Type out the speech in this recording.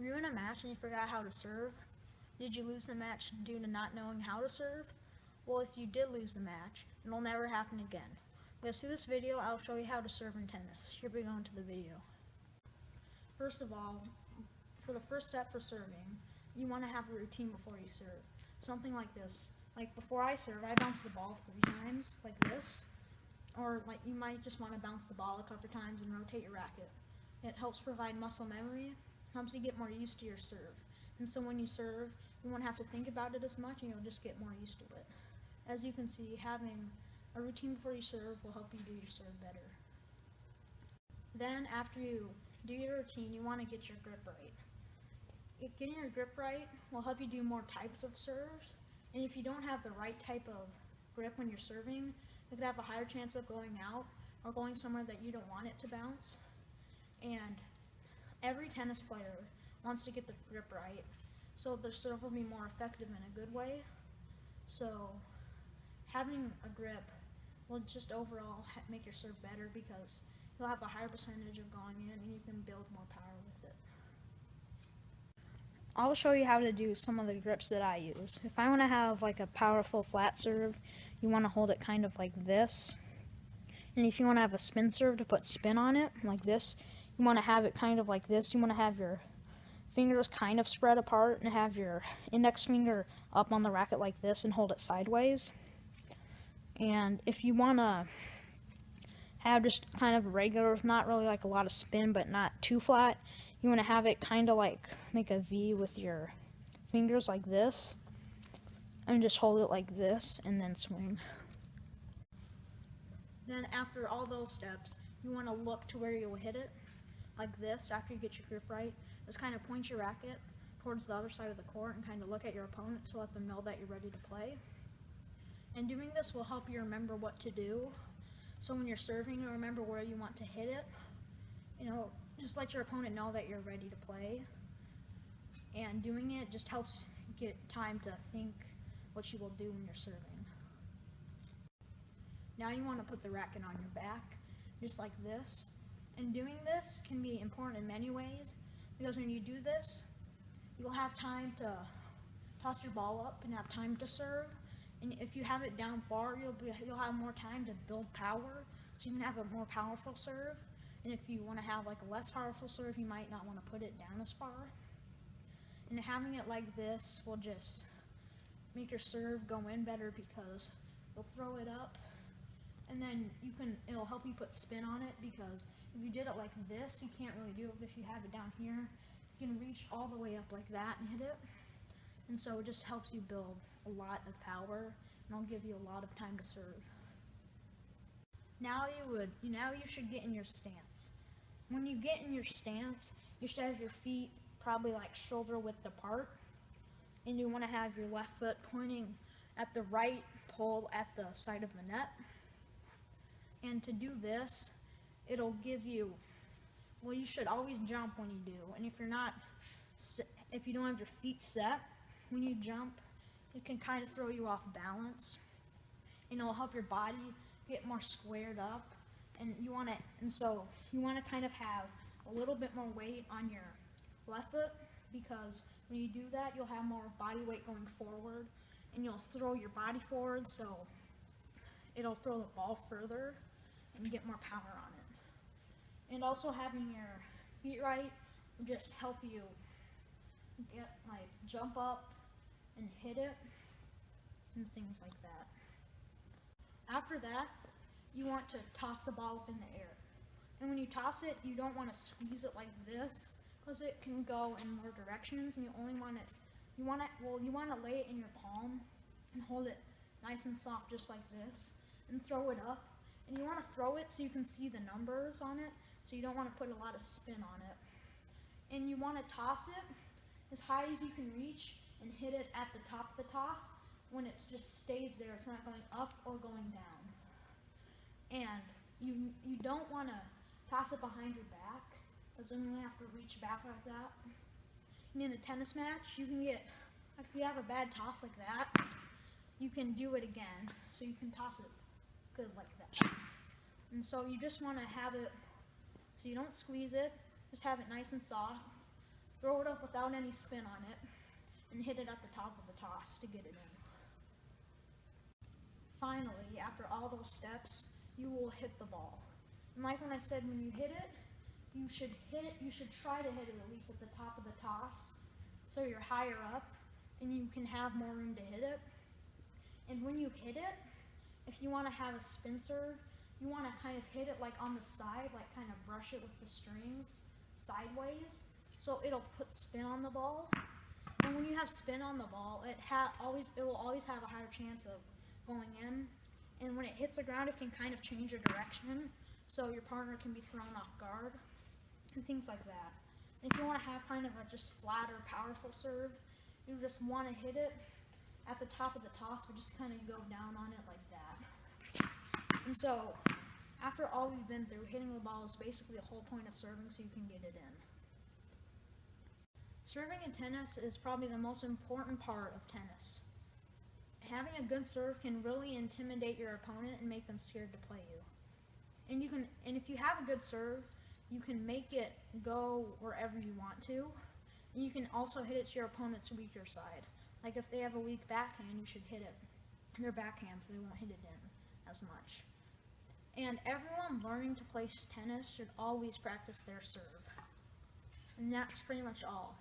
Were you in a match and you forgot how to serve? Did you lose the match due to not knowing how to serve? Well, if you did lose the match, it'll never happen again. Because through this video, I'll show you how to serve in tennis. Here we go into the video. First of all, for the first step for serving, you want to have a routine before you serve. Something like this. Like before I serve, I bounce the ball 3 times, like this. Or like you might just want to bounce the ball a couple times and rotate your racket. It helps provide muscle memory, helps you get more used to your serve. And so when you serve, you won't have to think about it as much and you'll just get more used to it. As you can see, having a routine before you serve will help you do your serve better. Then after you do your routine, you want to get your grip right. Getting your grip right will help you do more types of serves. And if you don't have the right type of grip when you're serving, you could have a higher chance of going out or going somewhere that you don't want it to bounce. And every tennis player wants to get the grip right, so their serve will be more effective in a good way. So having a grip will just overall make your serve better because you'll have a higher percentage of going in and you can build more power with it. I'll show you how to do some of the grips that I use. If I want to have like a powerful flat serve, you want to hold it kind of like this. And if you want to have a spin serve to put spin on it, like this, you want to have it kind of like this. You want to have your fingers kind of spread apart and have your index finger up on the racket like this and hold it sideways. And if you want to have just kind of regular, not really like a lot of spin but not too flat, you want to have it kind of like make a V with your fingers like this and just hold it like this and then swing. Then after all those steps, you want to look to where you'll hit it like this after you get your grip right. Just kind of point your racket towards the other side of the court and kind of look at your opponent to let them know that you're ready to play. And doing this will help you remember what to do. So when you're serving, you'll remember where you want to hit it. Just let your opponent know that you're ready to play. And doing it just helps get time to think what you will do when you're serving. Now you want to put the racket on your back, just like this. And doing this can be important in many ways, because when you do this, you'll have time to toss your ball up and have time to serve. And if you have it down far, you'll have more time to build power, so you can have a more powerful serve. And if you want to have like a less powerful serve, you might not want to put it down as far. And having it like this will just make your serve go in better because you'll throw it up, and then it'll help you put spin on it, because if you did it like this, you can't really do it, but if you have it down here, you can reach all the way up like that and hit it. And so it just helps you build a lot of power, and it'll give you a lot of time to serve. Now you should get in your stance. When you get in your stance, you should have your feet probably like shoulder width apart, and you want to have your left foot pointing at the right pole at the side of the net. And to do this, it'll give you, well, you should always jump when you do. And if you don't have your feet set when you jump, it can kind of throw you off balance, and it'll help your body get more squared up. And so you want to kind of have a little bit more weight on your left foot, because when you do that, you'll have more body weight going forward, and you'll throw your body forward, so it'll throw the ball further and get more power on it. And also having your feet right will just help you jump up and hit it and things like that. After that, you want to toss the ball up in the air. And when you toss it, you don't want to squeeze it like this, because it can go in more directions, and you want to lay it in your palm and hold it nice and soft just like this and throw it up. And you want to throw it so you can see the numbers on it, so you don't want to put a lot of spin on it. And you want to toss it as high as you can reach and hit it at the top of the toss when it just stays there. It's not going up or going down. And you don't want to toss it behind your back, because then you have to reach back like that. And in a tennis match, you can get, if you have a bad toss like that, you can do it again. So you can toss it good like that. And so you just want to have it, so you don't squeeze it, just have it nice and soft, Throw it up without any spin on it, and hit it at the top of the toss to get it in. Finally, after all those steps, you will hit the ball. And like when I said, when you hit it, you should try to hit it at least at the top of the toss, so you're higher up, and you can have more room to hit it. And when you hit it, if you want to have a spin serve, you want to kind of hit it like on the side, like kind of brush it with the strings sideways, so it'll put spin on the ball. And when you have spin on the ball, it will always have a higher chance of going in. And when it hits the ground, it can kind of change your direction, so your partner can be thrown off guard, and things like that. And if you want to have kind of a just flatter, powerful serve, you just want to hit it at the top of the toss, but just kind of go down on it like that. And so, after all we've been through, hitting the ball is basically the whole point of serving, so you can get it in. Serving in tennis is probably the most important part of tennis. Having a good serve can really intimidate your opponent and make them scared to play you. And if you have a good serve, you can make it go wherever you want to. And you can also hit it to your opponent's weaker side. Like if they have a weak backhand, you should hit it in their backhand so they won't hit it in as much. And everyone learning to play tennis should always practice their serve. And that's pretty much all.